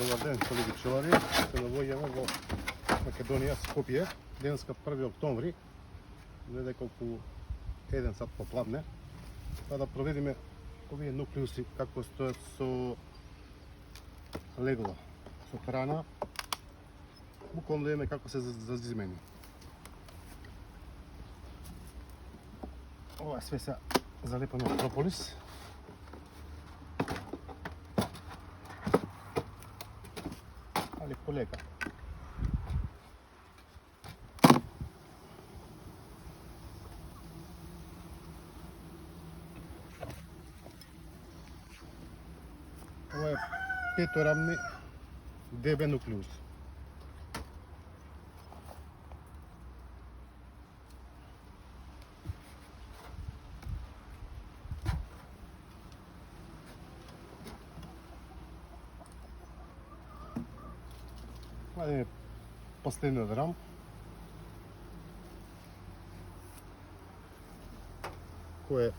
Добар ден, колеги пчелари. Се наоѓаме во Македонија, Скопје. Денеска 1 октомври, недека околу 1 сат попладне. Па да проведиме овие нуклеуси како стојат со легло, со храна. Буквално да видиме како се зазимени. Ова све се залепено од прополис. Ali полека. Ова е петорамни ДБ нуклеус. Това е последниот рам. Кој е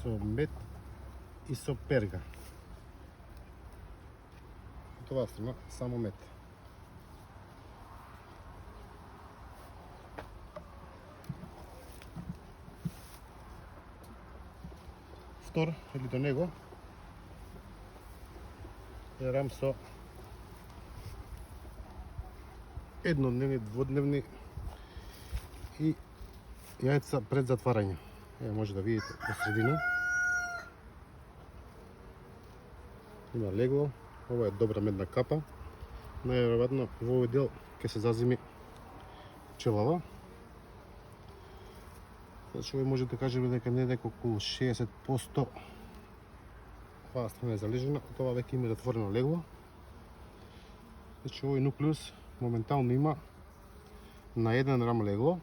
со мед и со перга. Од оваа страна само мед. Втор или до него е рам со еднодневни, дводневни и јајца пред затварање. Може да видите по средина. Има легло, ова е добра медна капа. Најверојатно во овој дел ќе се зазими пчелава. Значи овој може да кажеме дека недека околу 60% оваа страна е залежена, од ова веќе има затворено легло. Значи овој нуклеус моментално има на 1 рам легло.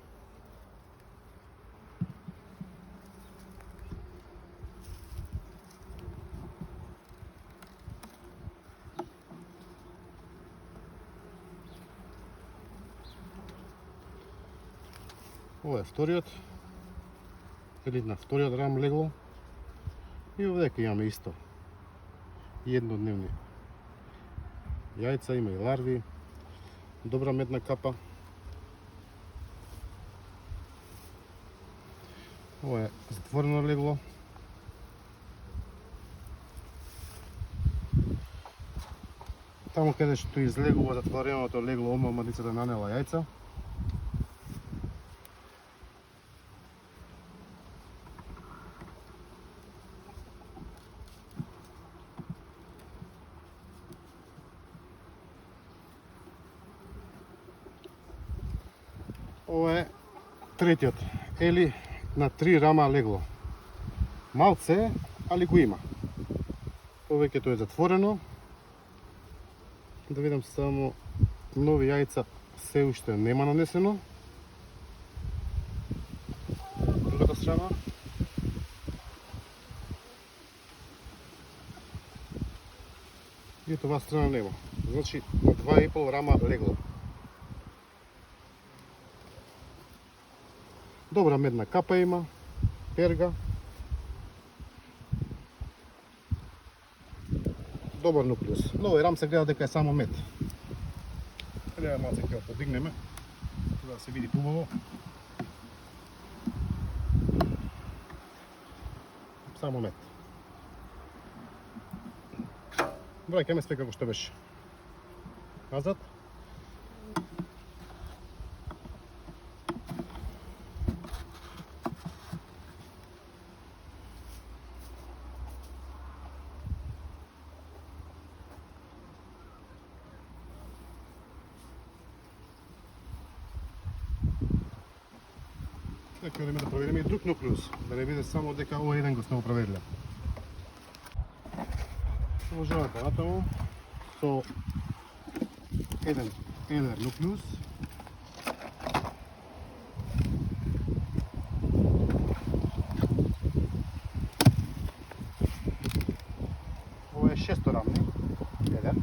Ова е вториот, или на вториот рам легло. И овдека имаме исто еднодневни јајца, има и ларви. Добра медна капа. Ова е затворено легло. Таму каде што излегува затвореното легло, омамадицата нанела јајца. Ова е третиот, или на 3 рама легло. Малце, али го има. Повеќето е затворено. Да видам само нови јајца се уште нема нанесено. Другата страна. И од оваа страна нема. Значи на 2,5 рама легло. Добра медна капа има, перга. Добар нуклеус. Но овој рам се гледа дека е само мед. Гледа малце ќе го подигнеме, за да се види побаво. Само мед. Враќаме све како што беше. Назад. Дека одиме да провериме и друг нуклеус, да не биде само дека овој еден го сме го провериле. Продолжуваме понатаму со еден едер нуклеус. Ова е шесторамни едер.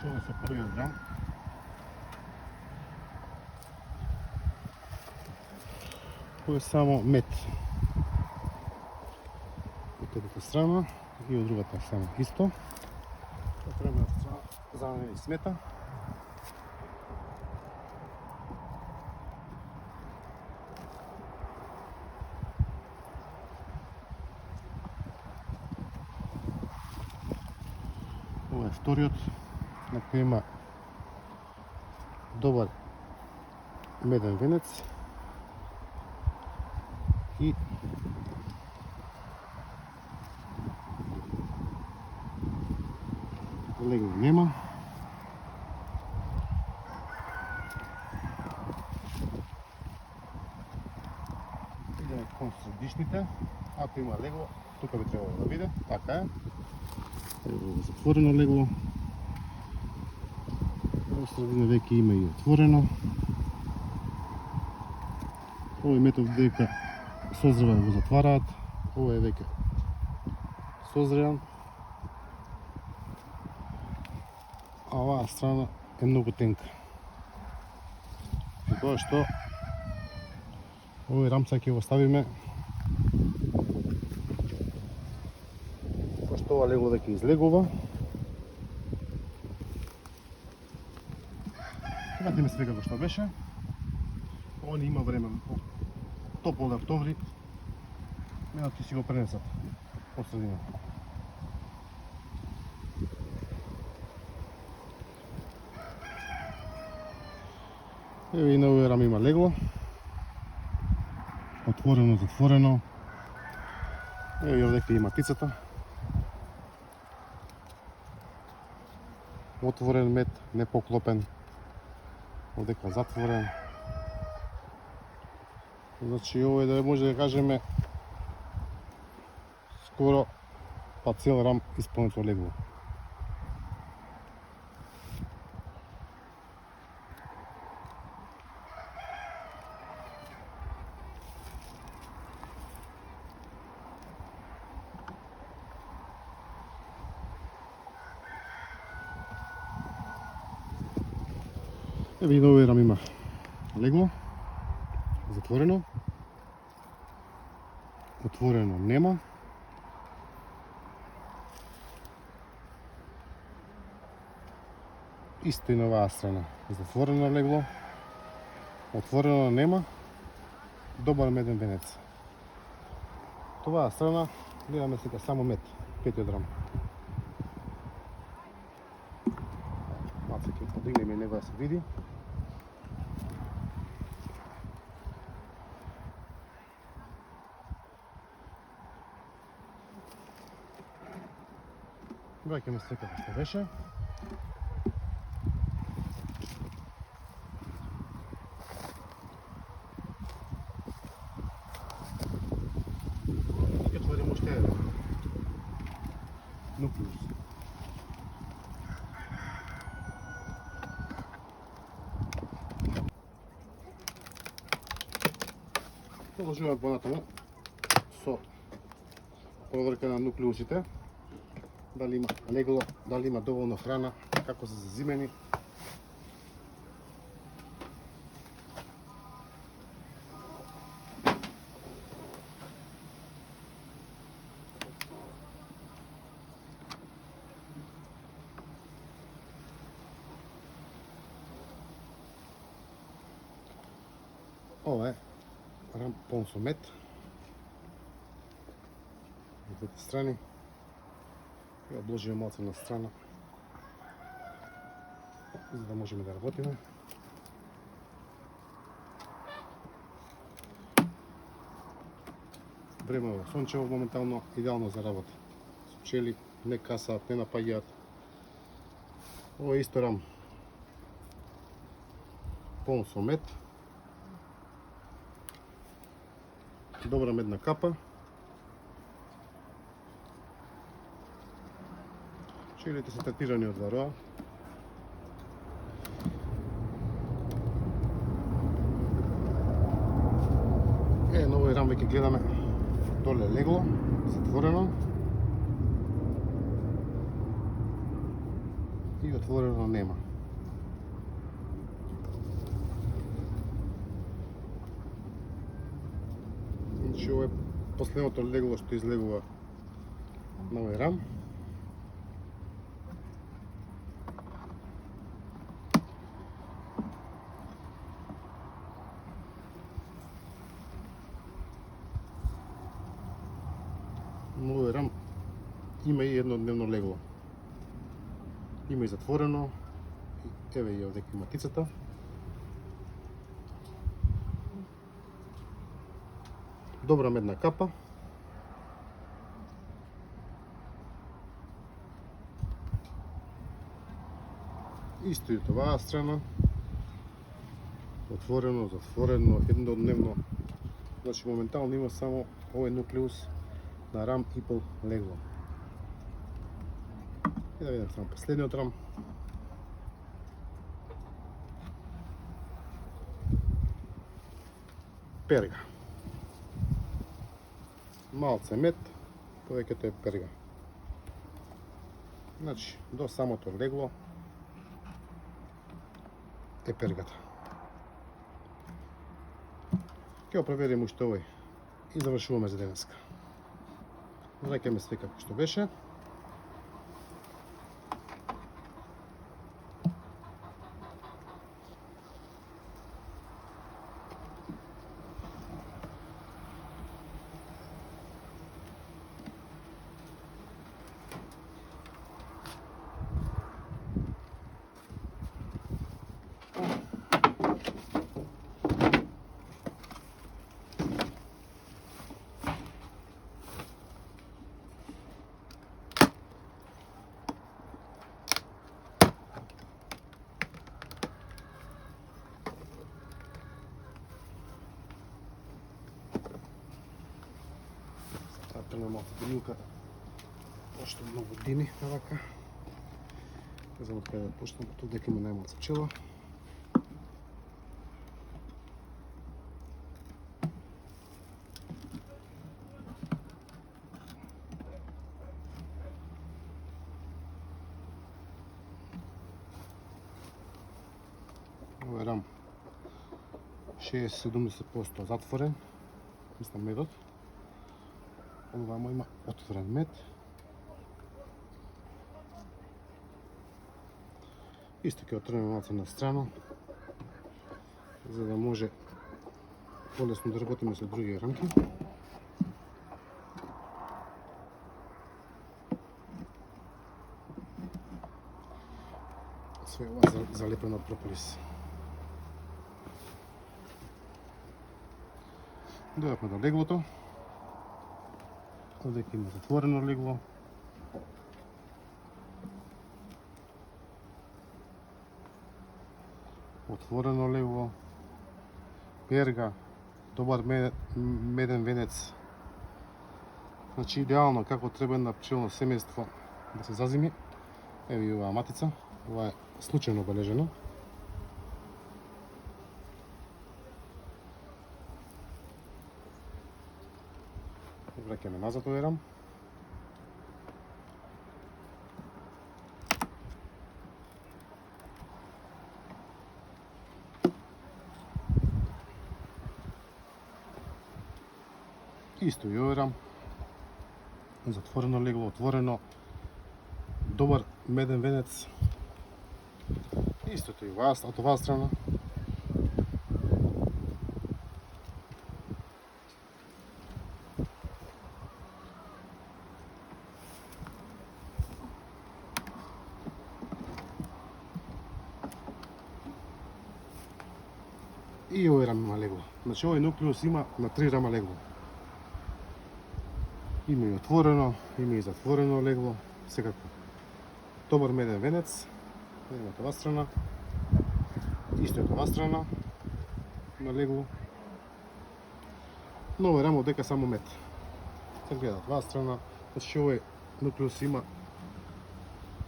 Почнуваме со првиот грам. Ovo je само мед. От едната страна и от другата страна исто. От другата страна замени смета. Ова е вториот, на кој има добар меден венец и легло нема. Идеме кон средишните. Ако има легло, тука би требало да биде. Така е. Ево затворено легло. Во средина веќе има и отворено. Овој метод дека созрeva го затвараат. Ова е веќе созреан. А оваа страна е многу тенка. Затоа што овој рамца ќе го ставиме пошто ова легло веќе излегува. Вратиме се како што беше. Они има време. Топол да октомври. Менати си го пренесат од средина. Ево и на овој рам има легло. Отворено, затворено. Ево и овдека има птицата. Отворен мед, не поклопен. Овдека затворен. Значи овој да може да кажеме скоро па цел рам исполнето легло. Ево и на овој рам има легло, затворено, отворено нема. Исто и на оваа страна, затворено легло, отворено нема, добар меден венец. Оваа страна гледаме сега само мед, петиот рам. Малце ќе подигнеме и него да се види. Враќаме се како што беше. Ќе отворим уште еден нуклеус. Продолжуваме понатаму со проверка на нуклеусите. Дали има легло, дали има доволно храна, како се зазимени. Ова е рам полн со мед. Од двете страни. Ја обложиме малце на страна, за да можеме да работиме. Време во сончево моментално идеално за работа. Со пчели не касаат, не напаѓаат. Ова е исто рам полн со мед. Добра медна капа. Пчелите се третирани од вароа. На овој рам веќе гледаме доле легло, затворено. и отворено нема. Значи ова е последното легло што излегува на овој рам. На овој рам има и еднодневно легло. Има и затворено. Еве и овде климатицата. Добра медна капа. Исто и от оваа страна. Отворено, затворено, еднодневно. Значи моментално има само овој нуклеус на рам и пол легло. И да видим само последниот рам. Перга. Малце мед, повеќето е перга. Значи, до самото легло е пергата. Ќе го провериме уште овој и завршуваме за денеска. Враќаме све како што беше. Тргнам малку бинилка, ошто многу дими на вака. Не знам од каде да почнам, тук дека има најмалку пчела. Овој рам 60-70% затворен, мислам медот. Овамо има отворен мед. Исто ќе отрнеме малце на страна, за да може полесно да работиме со други рамки. Све ова залепено од прополис. Дојдовме до леглото. Овде има затворено легло. Отворено легло. Перга. Добар меден венец. Значи идеално како треба на пчелно семејство да се зазими. Ево и оваа матица. Ова е случајно обележено. Враќаме назад овој рам. Исто и овој рам. Затворено легло, отворено. Добар меден венец. Истото и од оваа страна. И овој рам има легло. Значи овој нуклеус има на 3 рама легло. Има и отворено, има и затворено легло, секако. Добар меден венец, видиме од оваа страна, исто од оваа страна на легло. Но овој рам одека само мед. Се гледа од оваа страна, значи овој нуклеус има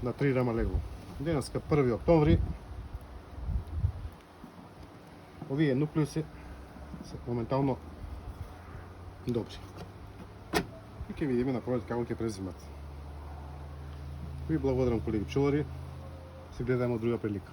на 3 рама легло. Денеска 1 октомври. Овие нуклеуси се моментално добри. И ќе видиме на пролет како ќе презимат. Ви благодарам, колеги пчелари. се гледаме од друга прилика.